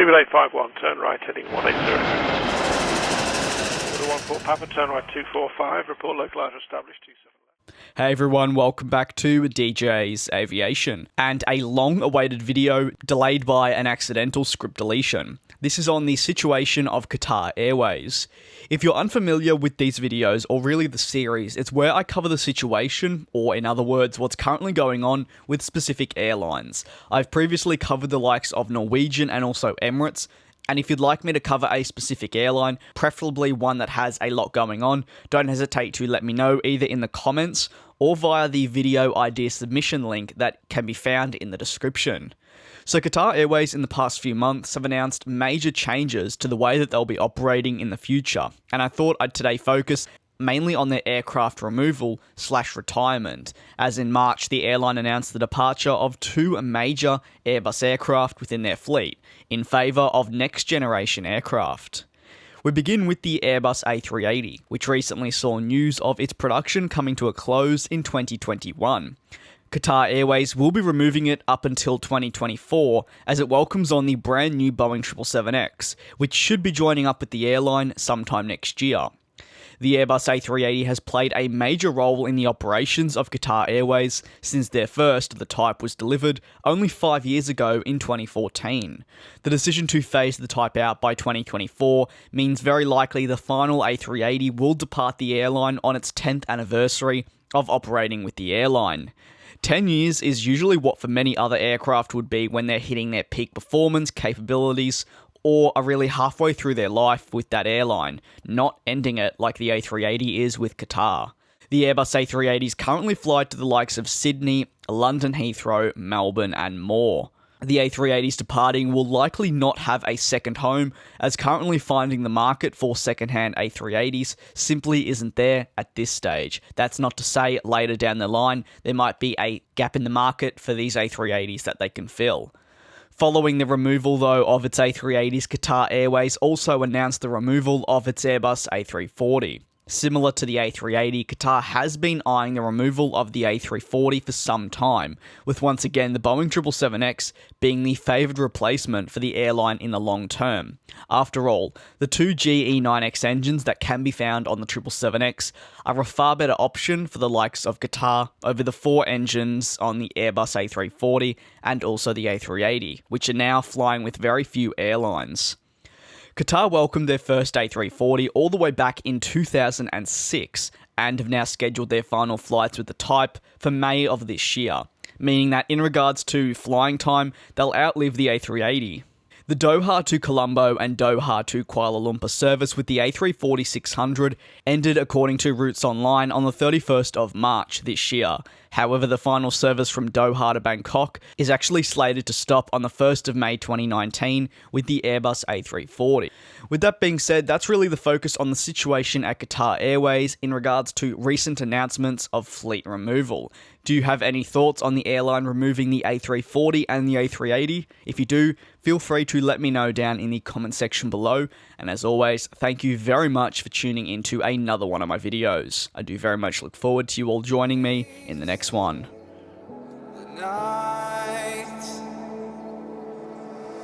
Speedbird 851, turn right heading 180. Order 14 Papa, turn right 245, report localizer established 27. Hey everyone, welcome back to DJ's Aviation, and a long-awaited video delayed by an accidental script deletion. This is on the situation of Qatar Airways. If you're unfamiliar with these videos, or really the series, it's where I cover the situation, or in other words, what's currently going on with specific airlines. I've previously covered the likes of Norwegian and also Emirates, and if you'd like me to cover a specific airline, preferably one that has a lot going on, don't hesitate to let me know either in the comments or via the video idea submission link that can be found in the description. So Qatar Airways in the past few months have announced major changes to the way that they'll be operating in the future, and I thought I'd today focus mainly on their aircraft removal/retirement, as in March the airline announced the departure of 2 major Airbus aircraft within their fleet, in favour of next-generation aircraft. We begin with the Airbus A380, which recently saw news of its production coming to a close in 2021. Qatar Airways will be removing it up until 2024, as it welcomes on the brand new Boeing 777X, which should be joining up with the airline sometime next year. The Airbus A380 has played a major role in the operations of Qatar Airways since their first of the type was delivered only 5 years ago in 2014. The decision to phase the type out by 2024 means very likely the final A380 will depart the airline on its 10th anniversary of operating with the airline. 10 years is usually what for many other aircraft would be when they're hitting their peak performance capabilities or are really halfway through their life with that airline, not ending it like the A380 is with Qatar. The Airbus A380s currently fly to the likes of Sydney, London Heathrow, Melbourne and more. The A380s departing will likely not have a second home, as currently finding the market for second-hand A380s simply isn't there at this stage. That's not to say later down the line there might be a gap in the market for these A380s that they can fill. Following the removal, though, of its A380s, Qatar Airways also announced the removal of its Airbus A340. Similar to the A380, Qatar has been eyeing the removal of the A340 for some time, with once again the Boeing 777X being the favoured replacement for the airline in the long term. After all, the 2 GE9X engines that can be found on the 777X are a far better option for the likes of Qatar over the 4 engines on the Airbus A340 and also the A380, which are now flying with very few airlines. Qatar welcomed their first A340 all the way back in 2006 and have now scheduled their final flights with the type for May of this year, meaning that in regards to flying time, they'll outlive the A380. The Doha to Colombo and Doha to Kuala Lumpur service with the A340-600 ended according to Routes Online on the 31st of March this year. However, the final service from Doha to Bangkok is actually slated to stop on the 1st of May 2019 with the Airbus A340. With that being said, that's really the focus on the situation at Qatar Airways in regards to recent announcements of fleet removal. Do you have any thoughts on the airline removing the A340 and the A380? If you do, feel free to let me know down in the comment section below. And as always, thank you very much for tuning into another one of my videos. I do very much look forward to you all joining me in the next one.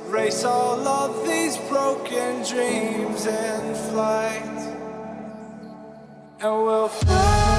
Race all of these broken dreams in flight, and we'll fly.